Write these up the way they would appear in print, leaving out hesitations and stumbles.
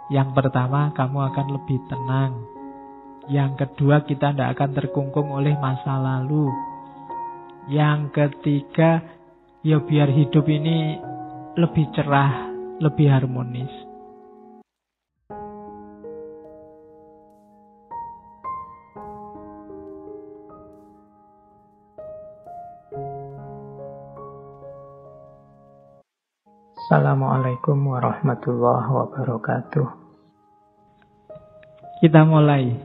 Yang pertama, kamu akan lebih tenang. Yang kedua, kita tidak akan terkungkung oleh masa lalu. Yang ketiga, ya biar hidup ini lebih cerah, lebih harmonis. Assalamualaikum warahmatullahi wabarakatuh. Kita mulai.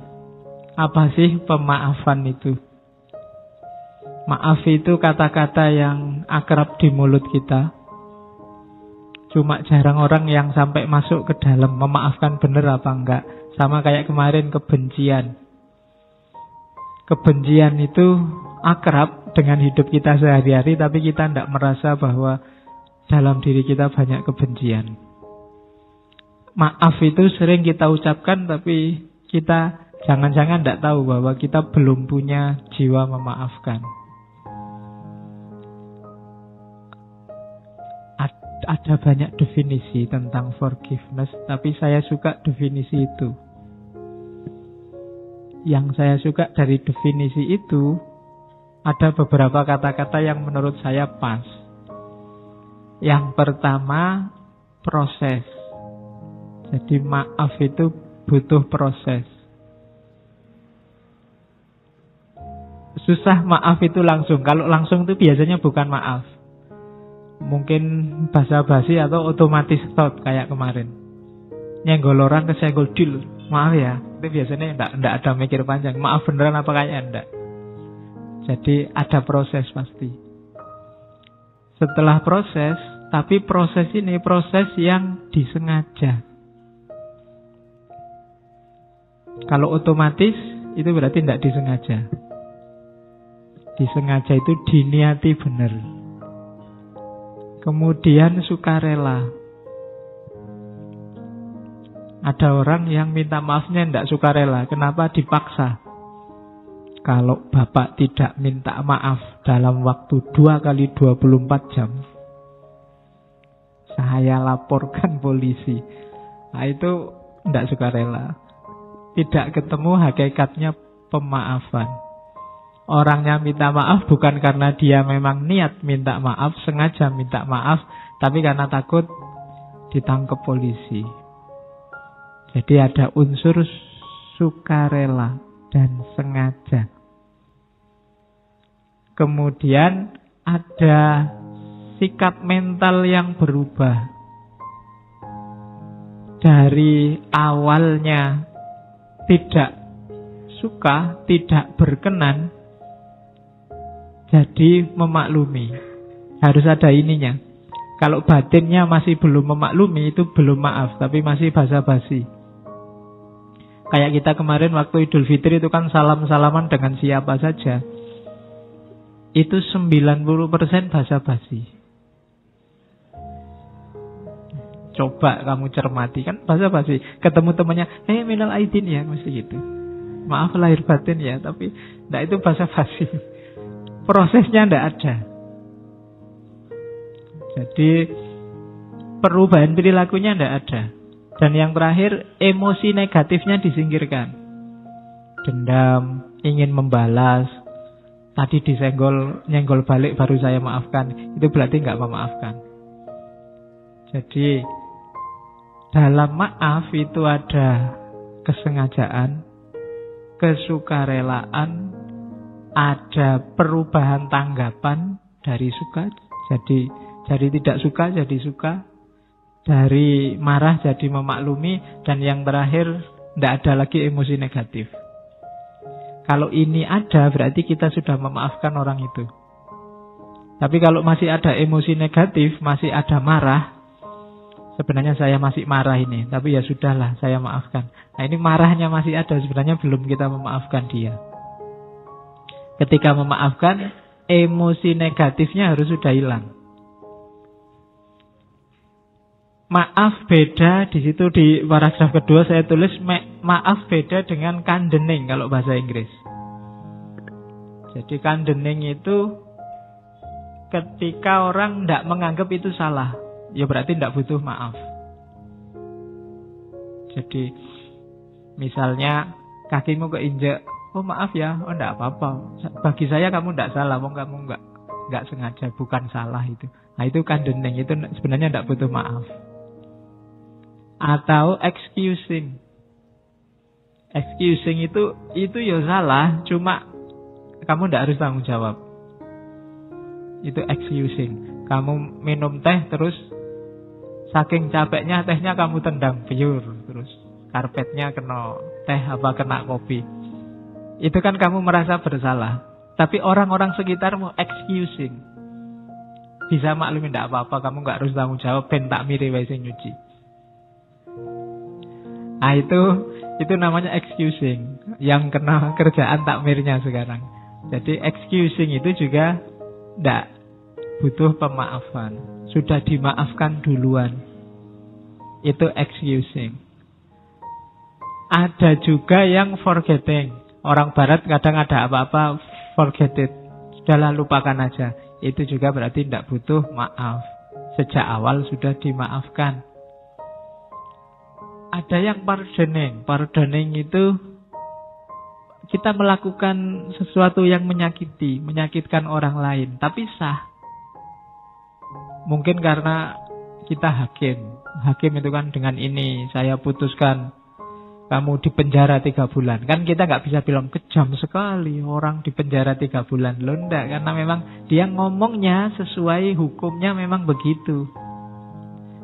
Apa sih pemaafan itu? Maaf itu kata-kata yang akrab di mulut kita. Cuma jarang orang yang sampai masuk ke dalam memaafkan benar apa enggak. Sama kayak kemarin kebencian. Kebencian itu akrab dengan hidup kita sehari-hari, tapi kita tidak merasa bahwa dalam diri kita banyak kebencian. Maaf itu sering kita ucapkan, tapi kita jangan-jangan tidak tahu bahwa kita belum punya jiwa memaafkan. Ada banyak definisi tentang forgiveness, tapi saya suka definisi itu. Yang saya suka dari definisi itu, ada beberapa kata-kata yang menurut saya pas. Yang pertama, proses. Jadi maaf itu butuh proses. Susah maaf itu langsung. Kalau langsung itu biasanya bukan maaf. Mungkin basa-basi atau otomatis thought kayak kemarin. Nyenggol orang kesenggol dil. Maaf ya. Itu biasanya enggak ada mikir panjang. Maaf beneran apa kayaknya enggak. Jadi ada proses pasti. Setelah proses, tapi proses ini proses yang disengaja. Kalau otomatis, itu berarti tidak disengaja. Disengaja itu diniati benar. Kemudian sukarela. Ada orang yang minta maafnya tidak sukarela. Kenapa? Dipaksa. Kalau bapak tidak minta maaf dalam waktu 2x24 jam, saya laporkan polisi. Nah itu tidak sukarela. Tidak ketemu hakikatnya pemaafan. Orangnya minta maaf bukan karena dia memang niat minta maaf, sengaja minta maaf, tapi karena takut ditangkap polisi. Jadi ada unsur sukarela dan sengaja. Kemudian ada sikap mental yang berubah. Dari awalnya tidak suka, tidak berkenan, jadi memaklumi. Harus ada ininya. Kalau batinnya masih belum memaklumi, itu belum maaf, tapi masih basa-basi. Kayak kita kemarin waktu Idul Fitri itu kan salam-salaman dengan siapa saja. Itu 90% basa-basi. Coba kamu cermati, kan basa-basi. Ketemu temannya, minal aidin ya, mesti gitu. Maaf lahir batin ya, tapi enggak, itu basa-basi. Prosesnya enggak ada. Jadi perubahan perilakunya enggak ada. Dan yang terakhir, emosi negatifnya disingkirkan. Dendam, ingin membalas, tadi disenggol, nyenggol balik baru saya maafkan. Itu berarti enggak memaafkan. Jadi dalam maaf itu ada kesengajaan, kesukarelaan, ada perubahan tanggapan dari suka jadi tidak suka jadi suka, dari marah jadi memaklumi, dan yang terakhir tidak ada lagi emosi negatif. Kalau ini ada, berarti kita sudah memaafkan orang itu. Tapi kalau masih ada emosi negatif, masih ada marah, sebenarnya saya masih marah ini, tapi ya sudahlah, saya maafkan. Nah ini marahnya masih ada, sebenarnya belum kita memaafkan dia. Ketika memaafkan, emosi negatifnya harus sudah hilang. Maaf beda, di situ di paragraf kedua saya tulis maaf beda dengan condoning kalau bahasa Inggris. Jadi condoning itu ketika orang tidak menganggap itu salah, ya berarti tidak butuh maaf. Jadi misalnya kakimu keinjek, oh maaf ya, oh enggak apa-apa. Bagi saya kamu enggak salah, wong kamu enggak sengaja, bukan salah itu. Nah itu condoning, itu sebenarnya enggak butuh maaf. Atau excusing. Excusing itu ya salah, cuma kamu enggak harus tanggung jawab. Itu excusing. Kamu minum teh terus saking capeknya tehnya kamu tendang biur, terus karpetnya kena teh apa kena kopi. Itu kan kamu merasa bersalah. Tapi orang-orang sekitarmu excusing. Bisa maklumin tidak apa-apa, kamu nggak harus tanggung jawab, ben tak miri wae sing nyuci. Nah itu namanya excusing. Yang kena kerjaan takmirnya sekarang. Jadi excusing itu juga tidak butuh pemaafan. Sudah dimaafkan duluan. Itu excusing. Ada juga yang forgetting. Orang barat kadang ada apa-apa forget it. Sudahlah lupakan aja. Itu juga berarti tidak butuh maaf. Sejak awal sudah dimaafkan. Ada yang pardoning. Pardoning itu kita melakukan sesuatu yang menyakitkan orang lain, tapi sah. Mungkin karena kita hakim. Hakim itu kan dengan ini saya putuskan kamu dipenjara 3 bulan. Kan kita nggak bisa bilang kejam sekali orang dipenjara 3 bulan. Loh enggak, karena memang dia ngomongnya sesuai hukumnya memang begitu.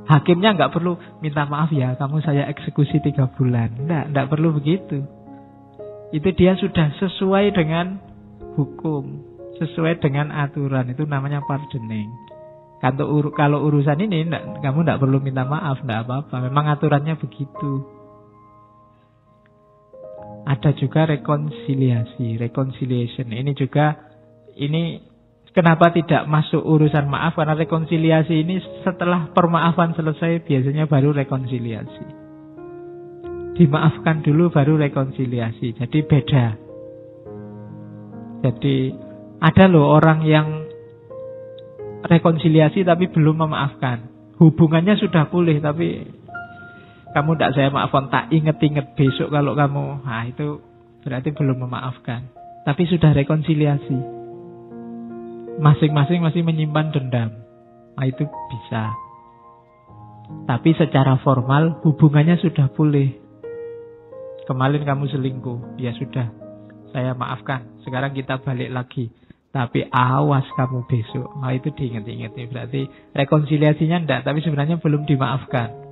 Hakimnya nggak perlu minta maaf ya, kamu saya eksekusi 3 bulan. Enggak perlu begitu. Itu dia sudah sesuai dengan hukum, sesuai dengan aturan. Itu namanya pardoning. Kalau urusan ini kamu enggak perlu minta maaf, enggak apa-apa. Memang aturannya begitu. Ada juga rekonsiliasi, reconciliation. Ini kenapa tidak masuk urusan maaf? Karena rekonsiliasi ini setelah permaafan selesai biasanya baru rekonsiliasi. Dimaafkan dulu baru rekonsiliasi. Jadi beda. Jadi ada loh orang yang rekonsiliasi tapi belum memaafkan. Hubungannya sudah pulih tapi kamu tidak saya maafkan, tak inget-inget besok kalau kamu. Nah itu berarti belum memaafkan. Tapi sudah rekonsiliasi. Masing-masing masih menyimpan dendam. Nah itu bisa. Tapi secara formal hubungannya sudah pulih. Kemarin kamu selingkuh, ya sudah, saya maafkan. Sekarang kita balik lagi. Tapi awas kamu besok. Nah itu diinget-inget. Berarti rekonsiliasinya enggak, tapi sebenarnya belum dimaafkan.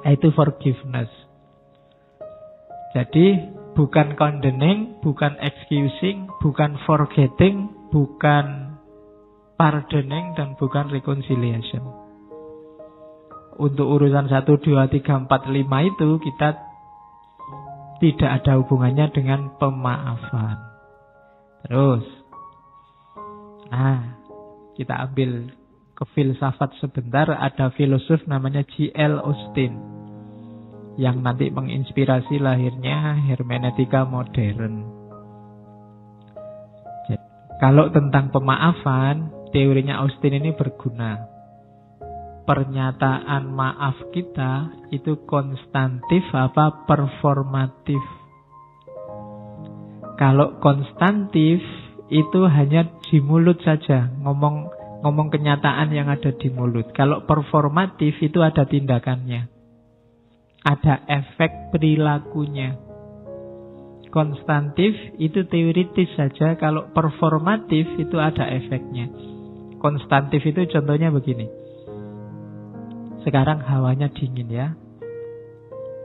Itu forgiveness. Jadi bukan condoning, bukan excusing, bukan forgetting, bukan pardoning, dan bukan reconciliation. Untuk urusan 1, 2, 3, 4, 5 itu kita tidak ada hubungannya dengan pemaafan. Terus kita ambil ke filsafat sebentar. Ada filosof namanya J.L. Austin yang nanti menginspirasi lahirnya hermeneutika modern. Jadi, kalau tentang pemaafan, teorinya Austin ini berguna. Pernyataan maaf kita itu konstantif apa performatif? Kalau konstantif itu hanya di mulut saja, ngomong kenyataan yang ada di mulut. Kalau performatif itu ada tindakannya. Ada efek perilakunya. Konstantif itu teoritis saja, kalau performatif itu ada efeknya. Konstantif itu contohnya begini. Sekarang hawanya dingin ya.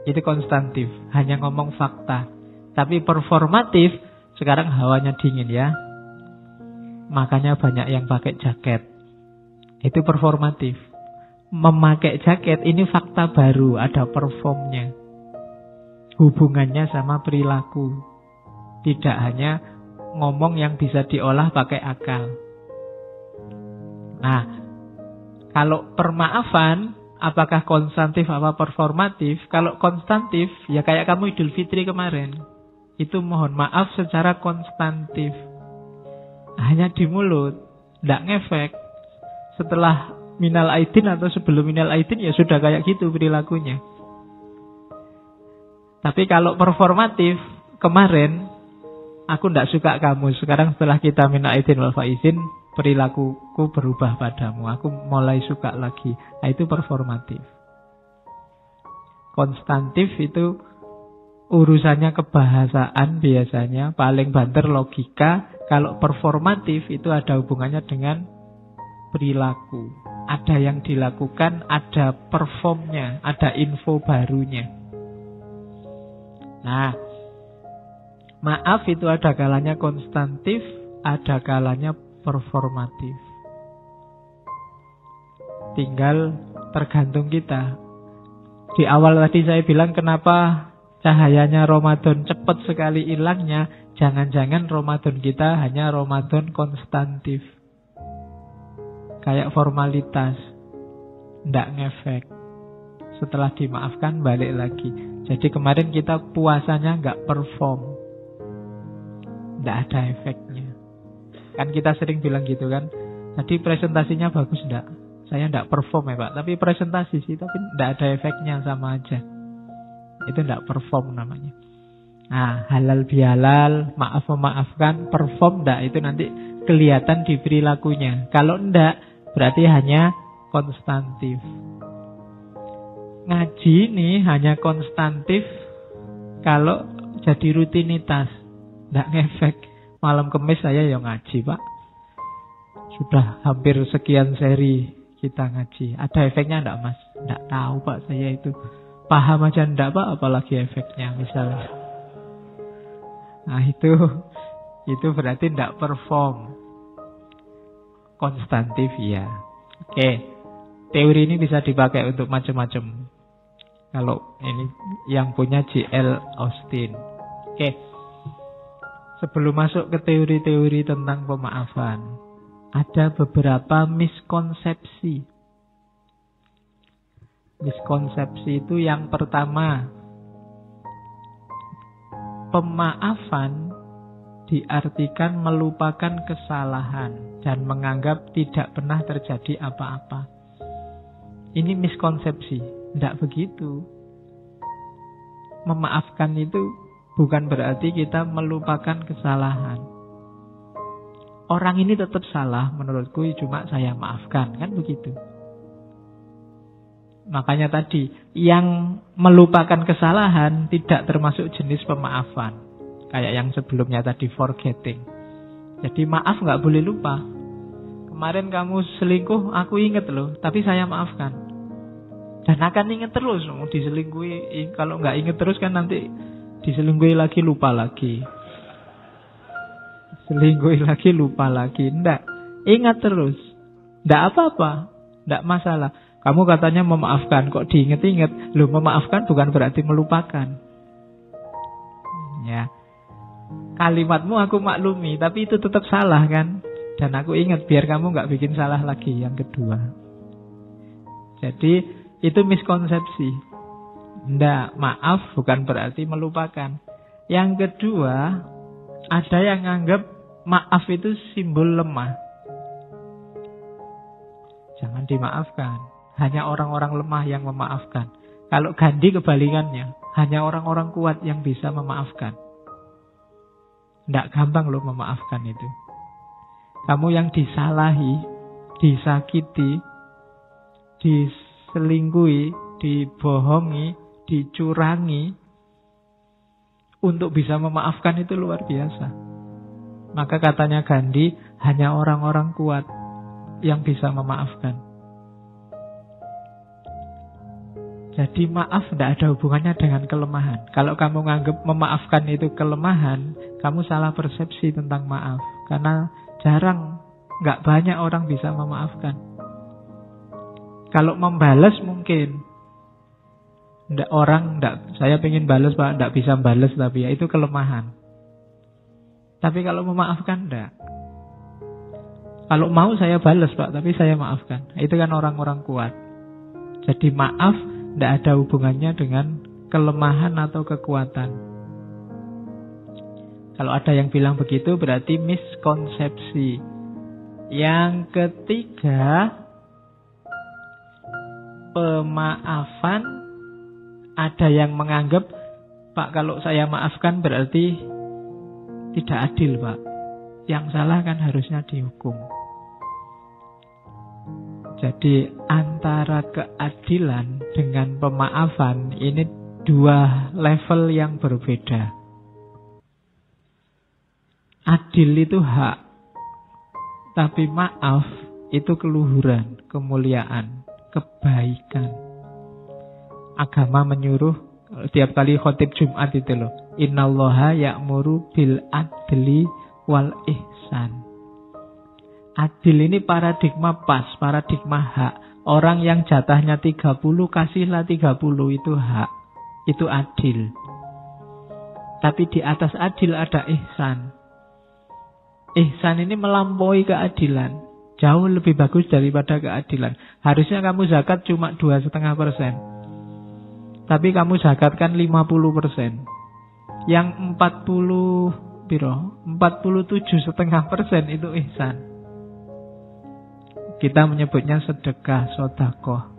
Itu konstantif, hanya ngomong fakta. Tapi performatif, sekarang hawanya dingin ya. Makanya banyak yang pakai jaket. Itu performatif. Memakai jaket ini fakta baru, ada performnya. Hubungannya sama perilaku. Tidak hanya ngomong yang bisa diolah pakai akal. Nah, kalau permaafan, apakah konstantif apa performatif? Kalau konstantif, ya kayak kamu Idul Fitri kemarin. Itu mohon maaf secara konstantif. Hanya di mulut, tidak ngefek. Setelah minal aidin atau sebelum minal aidin ya sudah kayak gitu perilakunya. Tapi kalau performatif, kemarin aku tidak suka kamu, sekarang setelah kita minta izin wal faizin, perilakuku berubah padamu, aku mulai suka lagi. Nah, itu performatif. Konstantif itu urusannya kebahasaan biasanya, paling banter logika. Kalau performatif itu ada hubungannya dengan perilaku. Ada yang dilakukan, ada performnya, ada info barunya. Nah, maaf itu ada kalanya konstantif, ada kalanya performatif. Tinggal tergantung kita. Di awal tadi saya bilang kenapa cahayanya Ramadan cepat sekali hilangnya. Jangan-jangan Ramadan kita hanya Ramadan konstantif. Kayak formalitas, ndak ngefek. Setelah dimaafkan balik lagi. Jadi kemarin kita puasanya nggak perform, nggak ada efeknya. Kan kita sering bilang gitu kan. Tadi presentasinya bagus ndak? Saya ndak perform ya Pak. Tapi presentasi sih, tapi ndak ada efeknya, sama aja. Itu ndak perform namanya. Nah, halal bihalal, maaf memaafkan, perform ndak, itu nanti kelihatan di perilakunya. Kalau ndak, berarti hanya konstantif. Ngaji ini hanya konstantif kalau jadi rutinitas, ndak ngefek. Malam Kemis saya ya ngaji Pak. Sudah hampir sekian seri kita ngaji. Ada efeknya ndak Mas? Ndak tahu Pak, saya itu paham aja ndak Pak, apalagi efeknya misalnya. Nah itu berarti ndak perform. Konstantif ya. Oke. Teori ini bisa dipakai untuk macam-macam. Kalau ini yang punya J.L. Austin. Oke. Sebelum masuk ke teori-teori tentang pemaafan, ada beberapa miskonsepsi. Miskonsepsi itu yang pertama, pemaafan diartikan melupakan kesalahan dan menganggap tidak pernah terjadi apa-apa. Ini miskonsepsi. Tidak begitu. Memaafkan itu bukan berarti kita melupakan kesalahan. Orang ini tetap salah menurutku, cuma saya maafkan. Kan begitu. Makanya tadi, yang melupakan kesalahan tidak termasuk jenis pemaafan. Kayak yang sebelumnya tadi, forgetting. Jadi maaf nggak boleh lupa. Kemarin kamu selingkuh, aku inget loh, tapi saya maafkan. Dan akan inget terus, mau diselingkuhi. Kalau nggak inget terus kan nanti diselingkuhi lagi, lupa lagi. Selingkuhi lagi, lupa lagi. Nggak, ingat terus. Nggak apa-apa, nggak masalah. Kamu katanya memaafkan, kok diinget-inget. Loh, memaafkan bukan berarti melupakan. Ya, kalimatmu aku maklumi, tapi itu tetap salah kan. Dan aku ingat biar kamu nggak bikin salah lagi yang kedua. Jadi itu miskonsepsi. Nggak, maaf bukan berarti melupakan. Yang kedua, ada yang anggap maaf itu simbol lemah. Jangan dimaafkan. Hanya orang-orang lemah yang memaafkan. Kalau Gandhi kebalikannya, hanya orang-orang kuat yang bisa memaafkan. Nggak gampang loh memaafkan itu. Kamu yang disalahi, disakiti, diselingkuhi, dibohongi, dicurangi, untuk bisa memaafkan itu luar biasa. Maka katanya Gandhi, hanya orang-orang kuat yang bisa memaafkan. Jadi maaf tidak ada hubungannya dengan kelemahan. Kalau kamu nganggap memaafkan itu kelemahan, kamu salah persepsi tentang maaf. Karena jarang, nggak banyak orang bisa memaafkan. Kalau membalas mungkin. Saya pengen balas Pak, nggak bisa balas, tapi ya itu kelemahan. Tapi kalau memaafkan enggak. Kalau mau saya balas Pak, tapi saya maafkan. Itu kan orang-orang kuat. Jadi maaf tidak ada hubungannya dengan kelemahan atau kekuatan. Kalau ada yang bilang begitu berarti miskonsepsi. Yang ketiga, pemaafan ada yang menganggap Pak, kalau saya maafkan berarti tidak adil, Pak. Yang salah kan harusnya dihukum. Jadi antara keadilan dengan pemaafan ini dua level yang berbeda. Adil itu hak, tapi maaf itu keluhuran, kemuliaan, kebaikan. Agama menyuruh tiap kali khotib Jumat itu loh, innallaha ya'muru bil adli wal ihsan. Adil ini paradigma pas, paradigma hak. Orang yang jatahnya 30, kasihlah 30, itu hak. Itu adil. Tapi di atas adil ada ihsan. Ihsan ini melampaui keadilan. Jauh lebih bagus daripada keadilan. Harusnya kamu zakat cuma 2,5%. Tapi kamu zakatkan 50%. Yang 47,5% itu ihsan. Kita menyebutnya sedekah, sedekah.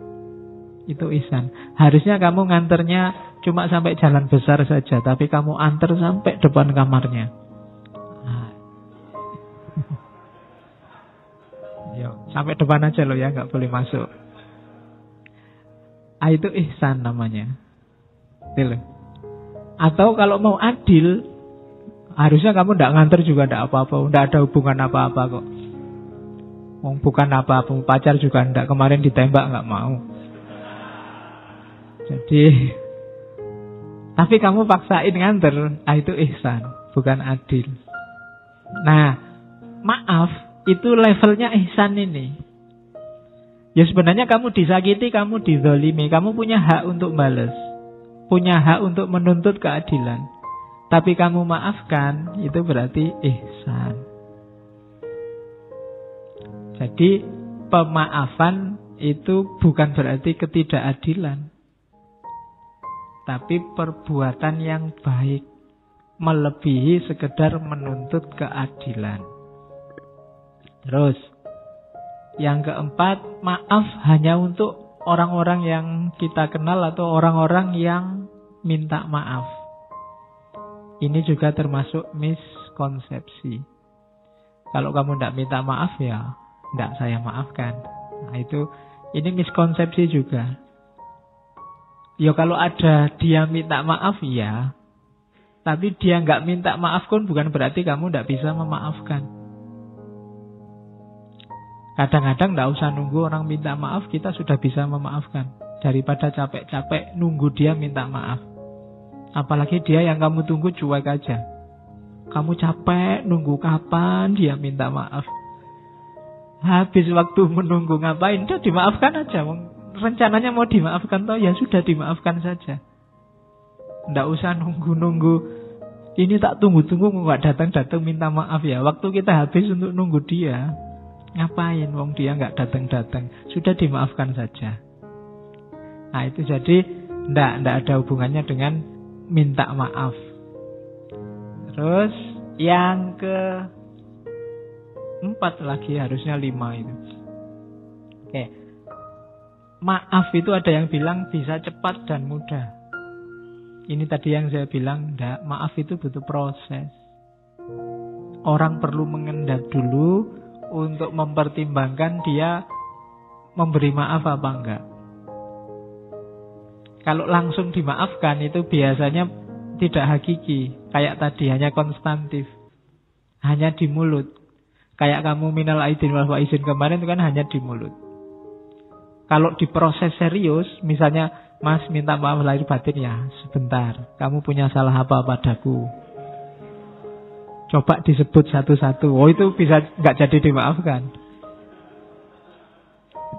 Itu ihsan. Harusnya kamu nganternya cuma sampai jalan besar saja, tapi kamu antar sampai depan kamarnya. Yo, sampai depan aja loh ya, nggak boleh masuk. Itu ihsan namanya. Betul. Atau kalau mau adil, harusnya kamu nggak nganter juga nggak apa-apa, nggak ada hubungan apa-apa kok. Bukan apa-apa, pacar juga enggak, kemarin ditembak enggak mau. Jadi, tapi kamu paksain nganter, itu ihsan, bukan adil. Nah, maaf, itu levelnya ihsan ini. Ya sebenarnya kamu disakiti, kamu dizolimi, kamu punya hak untuk balas, punya hak untuk menuntut keadilan. Tapi kamu maafkan, itu berarti ihsan. Jadi pemaafan itu bukan berarti ketidakadilan, tapi perbuatan yang baik, melebihi sekedar menuntut keadilan. Terus yang keempat, maaf hanya untuk orang-orang yang kita kenal atau orang-orang yang minta maaf. Ini juga termasuk miskonsepsi. Kalau kamu tidak minta maaf ya tidak saya maafkan. Nah ini miskonsepsi juga. Ya kalau ada dia minta maaf ya, tapi dia nggak minta maaf pun bukan berarti kamu tidak bisa memaafkan. Kadang-kadang tidak usah nunggu orang minta maaf, kita sudah bisa memaafkan. Daripada capek-capek nunggu dia minta maaf. Apalagi dia yang kamu tunggu cuek aja. Kamu capek nunggu kapan dia minta maaf. Habis waktu menunggu ngapain? Udah dimaafkan aja. Rencananya mau dimaafkan toh, ya sudah dimaafkan saja. Nggak usah nunggu-nunggu. Ini tak tunggu-tunggu nggak datang-datang minta maaf ya. Waktu kita habis untuk nunggu dia, ngapain? Wong dia nggak datang-datang. Sudah dimaafkan saja. Nah itu jadi nggak ada hubungannya dengan minta maaf. Terus yang keempat lagi, harusnya 5 itu. Oke. Maaf itu ada yang bilang bisa cepat dan mudah. Ini tadi yang saya bilang, enggak, maaf itu butuh proses. Orang perlu mengendap dulu untuk mempertimbangkan dia memberi maaf apa enggak. Kalau langsung dimaafkan itu biasanya tidak hakiki. Kayak tadi, hanya konstantif. Hanya di mulut. Kayak kamu minal aidin wal faizin kemarin itu kan hanya di mulut. Kalau diproses serius, misalnya, Mas minta maaf lahir batin ya, sebentar. Kamu punya salah apa padaku? Coba disebut satu-satu. Oh itu bisa nggak jadi dimaafkan.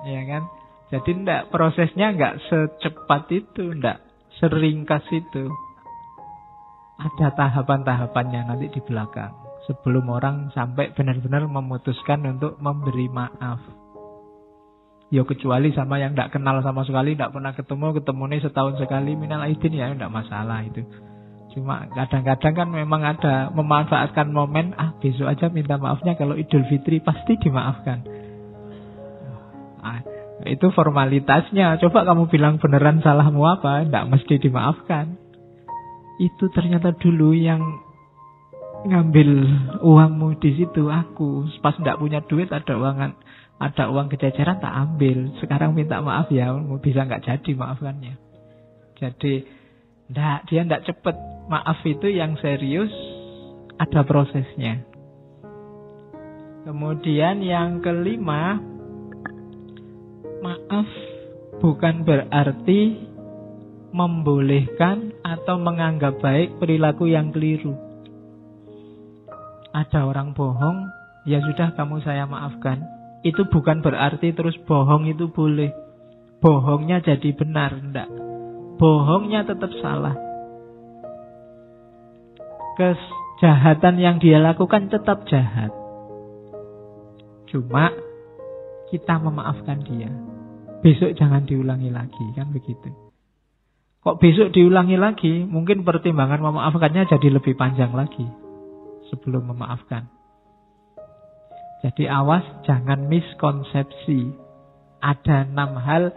Ya kan? Jadi enggak, prosesnya enggak secepat itu, enggak seringkas itu. Ada tahapan-tahapannya nanti di belakang. Sebelum orang sampai benar-benar memutuskan untuk memberi maaf. Ya kecuali sama yang tidak kenal sama sekali, tidak pernah ketemunya setahun sekali minal aidin ya tidak masalah itu. Cuma kadang-kadang kan memang ada memanfaatkan momen, besok aja minta maafnya, kalau Idul Fitri pasti dimaafkan. Nah, itu formalitasnya. Coba kamu bilang beneran salahmu apa, tidak mesti dimaafkan. itu ternyata dulu yang ngambil uangmu di situ aku. Pas nggak punya duit ada uang kececeran tak ambil. Sekarang minta maaf ya, bisa nggak jadi maafkannya. Jadi dia nggak cepet. Maaf itu yang serius ada prosesnya. Kemudian yang kelima, maaf bukan berarti membolehkan atau menganggap baik perilaku yang keliru. Ada orang bohong, ya sudah kamu saya maafkan. Itu bukan berarti terus bohong itu boleh. Bohongnya jadi benar, enggak. Bohongnya tetap salah. Kejahatan yang dia lakukan tetap jahat. Cuma kita memaafkan dia. Besok jangan diulangi lagi, kan begitu. Kok besok diulangi lagi, mungkin pertimbangan memaafkannya jadi lebih panjang lagi sebelum memaafkan. Jadi awas jangan miskonsepsi. Ada 6 hal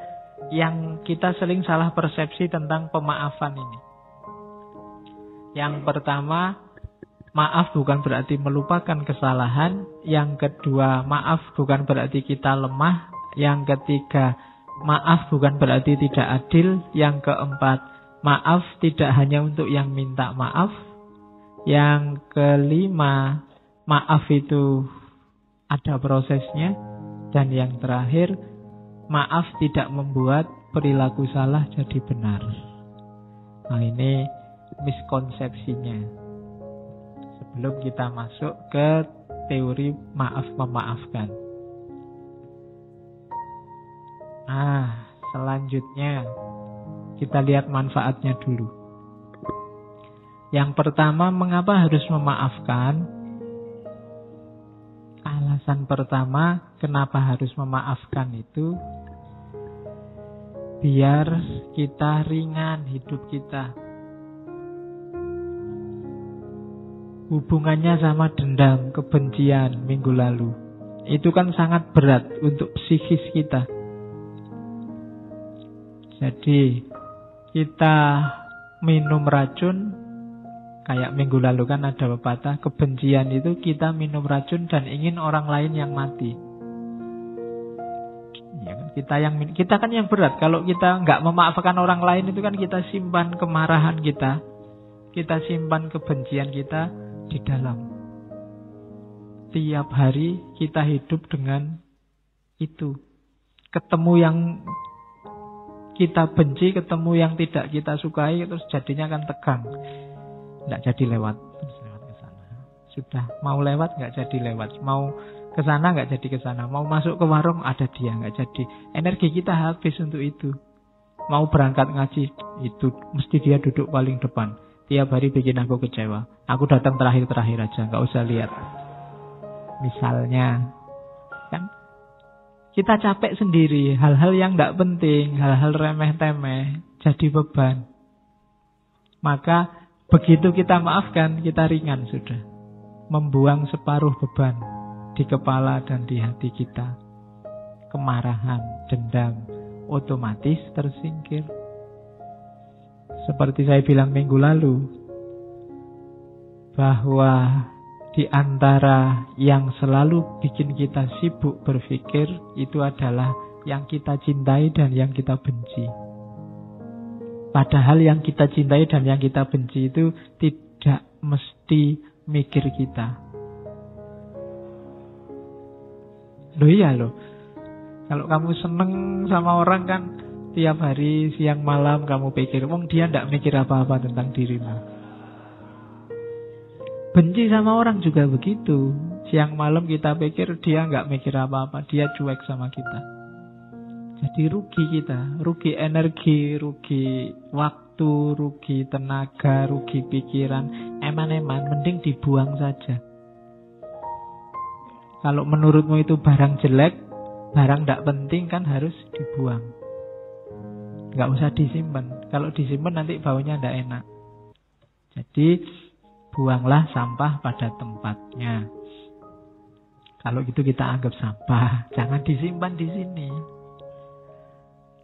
yang kita sering salah persepsi tentang pemaafan ini. Yang pertama, maaf bukan berarti melupakan kesalahan. Yang kedua, maaf bukan berarti kita lemah. Yang ketiga, maaf bukan berarti tidak adil. Yang keempat, maaf tidak hanya untuk yang minta maaf. Yang kelima, maaf itu ada prosesnya. Dan yang terakhir, maaf tidak membuat perilaku salah jadi benar. Nah, ini miskonsepsinya. Sebelum kita masuk ke teori maaf memaafkan. Selanjutnya kita lihat manfaatnya dulu. Yang pertama, mengapa harus memaafkan? Alasan pertama kenapa harus memaafkan itu biar kita ringan hidup kita. Hubungannya sama dendam, kebencian minggu lalu. Itu kan sangat berat untuk psikis kita. Jadi kita minum racun, kayak minggu lalu kan ada pepatah, kebencian itu kita minum racun dan ingin orang lain yang mati. Ya, kita kan yang berat. Kalau kita nggak memaafkan orang lain itu kan kita simpan kemarahan kita simpan kebencian kita di dalam. Tiap hari kita hidup dengan itu. Ketemu yang kita benci, ketemu yang tidak kita sukai, terus jadinya kan tegang. Nggak jadi lewat, terus lewat ke sana. Sudah mau lewat nggak jadi lewat, mau ke sana nggak jadi ke sana, mau masuk ke warung ada dia nggak jadi. Energi kita habis untuk itu. Mau berangkat ngaji, itu mesti dia duduk paling depan. Tiap hari bikin aku kecewa. Aku datang terakhir-terakhir aja, nggak usah lihat. Misalnya, kan kita capek sendiri, hal-hal yang nggak penting, hal-hal remeh-temeh, jadi beban. Maka begitu kita maafkan, kita ringan sudah. Membuang separuh beban di kepala dan di hati kita. Kemarahan, dendam, otomatis tersingkir. Seperti saya bilang minggu lalu, bahwa di antara yang selalu bikin kita sibuk berpikir, itu adalah yang kita cintai dan yang kita benci. Padahal yang kita cintai dan yang kita benci itu tidak mesti mikir kita. Loh iya loh. Kalau kamu seneng sama orang kan tiap hari siang malam kamu pikir, wong dia tidak mikir apa-apa tentang dirimu. Benci sama orang juga begitu. Siang malam kita pikir dia nggak mikir apa-apa, dia cuek sama kita. Jadi rugi kita, rugi energi, rugi waktu, rugi tenaga, rugi pikiran. Eman-eman, mending dibuang saja. Kalau menurutmu itu barang jelek, barang tidak penting kan harus dibuang. Nggak usah disimpan. Kalau disimpan nanti baunya tidak enak. Jadi buanglah sampah pada tempatnya. Kalau gitu kita anggap sampah, jangan disimpan di sini.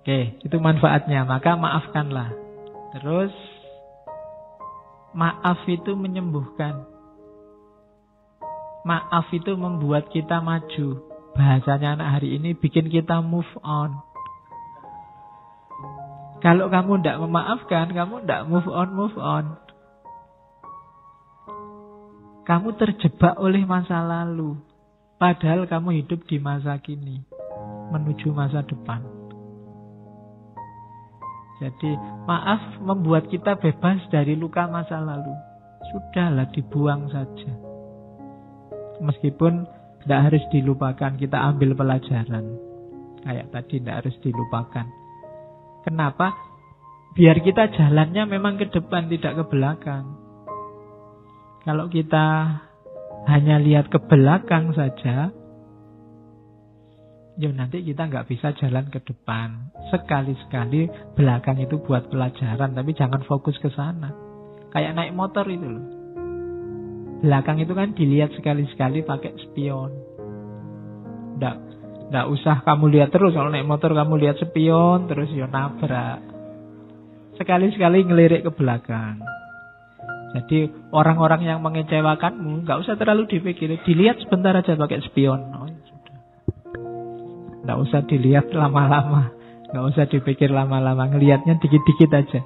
Oke, itu manfaatnya. Maka maafkanlah. Terus Maaf itu menyembuhkan. Maaf itu membuat kita maju. Bahasanya anak hari ini bikin kita move on. Kalau kamu tidak memaafkan, kamu tidak move on. Kamu terjebak oleh masa lalu. Padahal kamu hidup di masa kini, menuju masa depan. Jadi maaf membuat kita bebas dari luka masa lalu. Sudahlah, dibuang saja. Meskipun tidak harus dilupakan, kita ambil pelajaran. Kayak tadi, tidak harus dilupakan. Kenapa? Biar kita jalannya memang ke depan, tidak ke belakang. Kalau kita hanya lihat ke belakang saja, ya nanti kita nggak bisa jalan ke depan. Sekali-sekali belakang itu buat pelajaran, tapi jangan fokus ke sana. Kayak naik motor itu loh. Belakang itu kan dilihat sekali-sekali pakai spion. Nggak usah kamu lihat terus. Kalau naik motor kamu lihat spion terus ya nabrak. Sekali-sekali ngelirik ke belakang. Jadi orang-orang yang mengecewakanmu nggak usah terlalu dipikir. Dilihat sebentar aja pakai spion. Oh, ya sudah. Nggak usah dilihat lama-lama. Nggak usah dipikir lama-lama. Ngelihatnya dikit-dikit aja.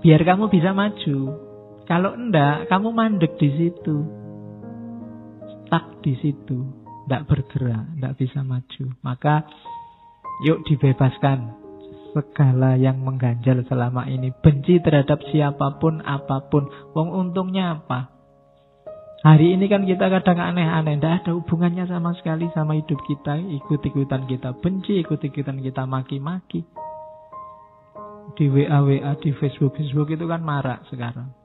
Biar kamu bisa maju. Kalau enggak, kamu mandek di situ. Stuck di situ. Enggak bergerak, enggak bisa maju. Maka yuk dibebaskan segala yang mengganjal selama ini. Benci terhadap siapapun, apapun. Wong untungnya apa? Hari ini kan kita kadang aneh-aneh. Enggak ada hubungannya sama sekali sama hidup kita. Ikut-ikutan kita benci, ikut-ikutan kita maki-maki. Di WA, di Facebook itu kan marak sekarang.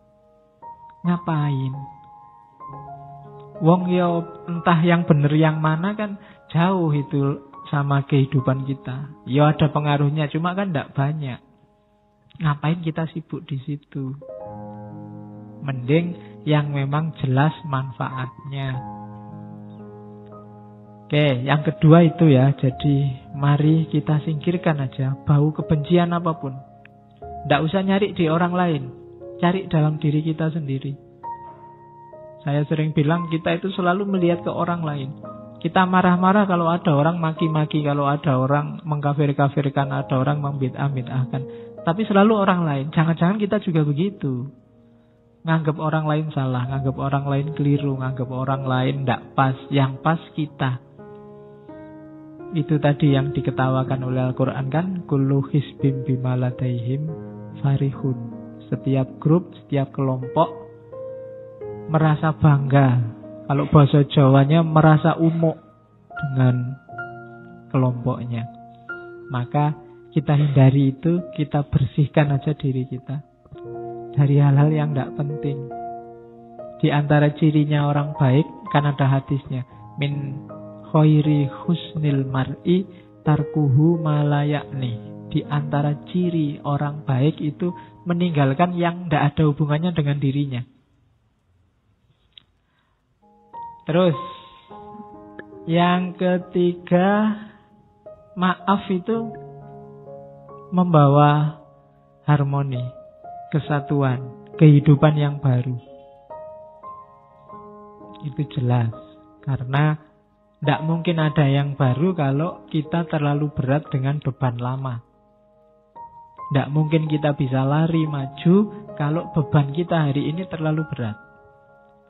Ngapain? Wong yo entah yang bener yang mana kan jauh itu sama kehidupan kita. Yo ada pengaruhnya, cuma kan tidak banyak. Ngapain kita sibuk di situ? Mending yang memang jelas manfaatnya. Oke, yang kedua itu ya. Jadi mari kita singkirkan aja bau kebencian apapun. Tidak usah nyari di orang lain. Cari dalam diri kita sendiri. Saya sering bilang kita itu selalu melihat ke orang lain. Kita marah-marah kalau ada orang maki-maki, kalau ada orang mengkafir-kafirkan, ada orang membid'ah-bid'ahkan. Tapi selalu orang lain. Jangan-jangan kita juga begitu. Nganggap orang lain salah, nganggap orang lain keliru, nganggap orang lain tidak pas. Yang pas kita. Itu tadi yang diketawakan oleh Al-Quran kan. Kullu hisbim bima ladaihim farihun. Setiap grup, setiap kelompok merasa bangga. Kalau bahasa Jawanya merasa umuk dengan kelompoknya. Maka kita hindari itu, kita bersihkan aja diri kita dari hal-hal yang tidak penting. Di antara cirinya orang baik, kan ada hadisnya. Min khairi husnil mar'i tarkuhu malayakni. Di antara ciri orang baik itu meninggalkan yang tidak ada hubungannya dengan dirinya. Terus yang ketiga, maaf itu membawa harmoni, kesatuan, kehidupan yang baru. Itu jelas. Karena tidak mungkin ada yang baru kalau kita terlalu berat dengan beban lama. Tidak mungkin kita bisa lari maju kalau beban kita hari ini terlalu berat.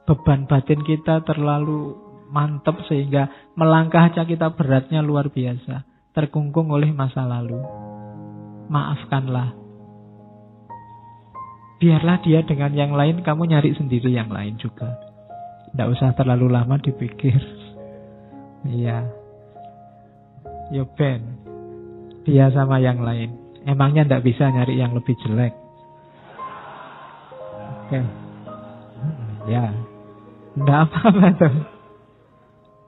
Beban batin kita terlalu mantap sehingga melangkah aja kita beratnya luar biasa. Terkungkung oleh masa lalu. Maafkanlah. Biarlah dia dengan yang lain, kamu nyari sendiri yang lain juga. Tidak usah terlalu lama dipikir. Iya. Yo Ben, dia sama yang lain. Emangnya tidak bisa nyari yang lebih jelek? Oke. Ya. Tidak apa-apa tuh.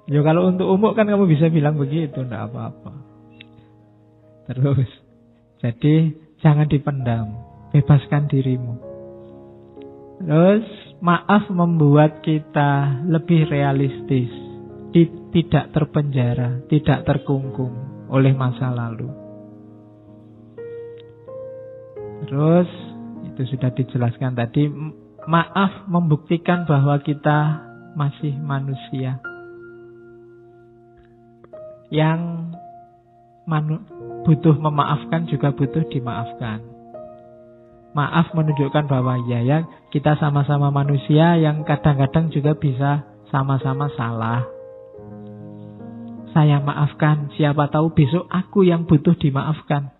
Ya kalau untuk umum kan kamu bisa bilang begitu, tidak apa-apa. Terus. Jadi jangan dipendam. Bebaskan dirimu. Terus maaf membuat kita lebih realistis. Tidak terpenjara, tidak terkungkung oleh masa lalu. Terus itu sudah dijelaskan tadi. Maaf membuktikan bahwa kita masih manusia yang butuh memaafkan juga butuh dimaafkan. Maaf menunjukkan bahwa ya kita sama-sama manusia yang kadang-kadang juga bisa sama-sama salah. Saya maafkan, siapa tahu besok aku yang butuh dimaafkan.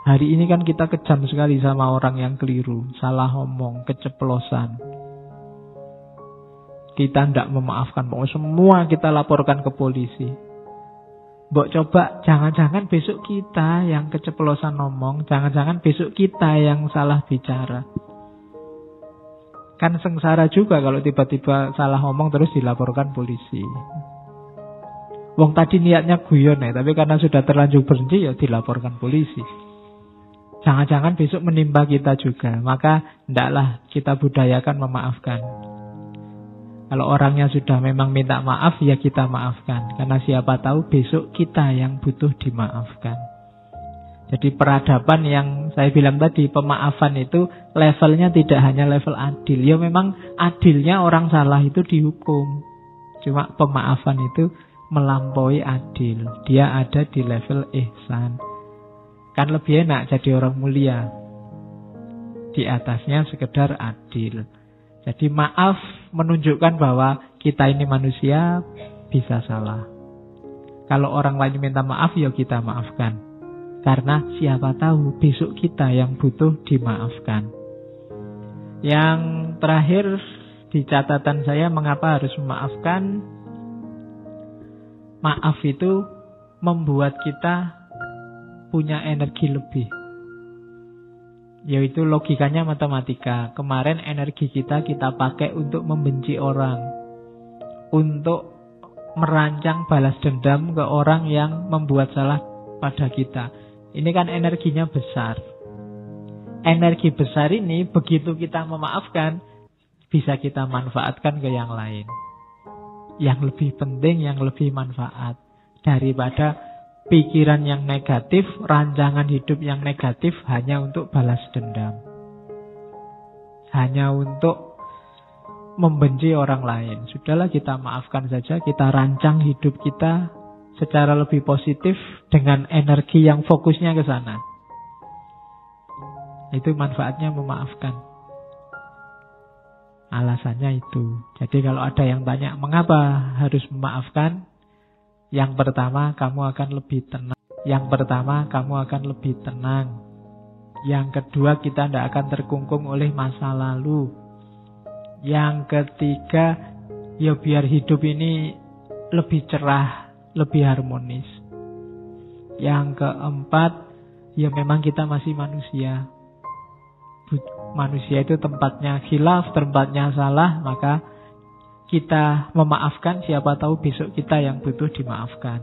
Hari ini kan kita kejam sekali sama orang yang keliru, salah ngomong, keceplosan. Kita tidak memaafkan, pokoknya semua kita laporkan ke polisi. Mbok coba, jangan-jangan besok kita yang keceplosan ngomong, jangan-jangan besok kita yang salah bicara. Kan sengsara juga kalau tiba-tiba salah ngomong terus dilaporkan polisi. Wong tadi niatnya guyon ya, tapi karena sudah terlanjur benci ya dilaporkan polisi. Jangan-jangan besok menimpa kita juga. Maka hendaklah kita budayakan memaafkan. Kalau orangnya sudah memang minta maaf, ya kita maafkan. Karena siapa tahu besok kita yang butuh dimaafkan. Jadi peradaban yang saya bilang tadi, pemaafan itu levelnya tidak hanya level adil. Ya memang adilnya orang salah itu dihukum. Cuma pemaafan itu melampaui adil. Dia ada di level ihsan. Kan lebih enak jadi orang mulia. Di atasnya sekedar adil. Jadi maaf menunjukkan bahwa kita ini manusia bisa salah. Kalau orang lain minta maaf, ya kita maafkan. Karena siapa tahu besok kita yang butuh dimaafkan. Yang terakhir di catatan saya, mengapa harus memaafkan? Maaf itu membuat kita punya energi lebih. Yaitu logikanya matematika. Kemarin energi kita pakai untuk membenci orang, untuk merancang balas dendam ke orang yang membuat salah pada kita. Ini kan energinya besar. Energi besar ini begitu kita memaafkan, bisa kita manfaatkan ke yang lain, yang lebih penting, yang lebih manfaat daripada pikiran yang negatif, rancangan hidup yang negatif hanya untuk balas dendam, hanya untuk membenci orang lain. Sudahlah, kita maafkan saja, kita rancang hidup kita secara lebih positif dengan energi yang fokusnya ke sana. Itu manfaatnya memaafkan. Alasannya itu. Jadi kalau ada yang tanya mengapa harus memaafkan, yang pertama, kamu akan lebih tenang. Yang kedua, kita tidak akan terkungkung oleh masa lalu. Yang ketiga, ya biar hidup ini lebih cerah, lebih harmonis. Yang keempat, ya memang kita masih manusia. Manusia itu tempatnya khilaf, tempatnya salah, maka kita memaafkan, siapa tahu besok kita yang butuh dimaafkan.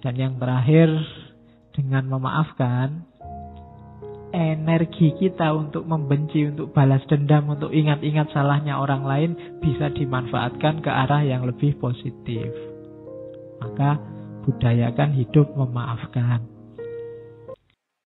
Dan yang terakhir, dengan memaafkan, energi kita untuk membenci, untuk balas dendam, untuk ingat-ingat salahnya orang lain bisa dimanfaatkan ke arah yang lebih positif. Maka budayakan hidup memaafkan.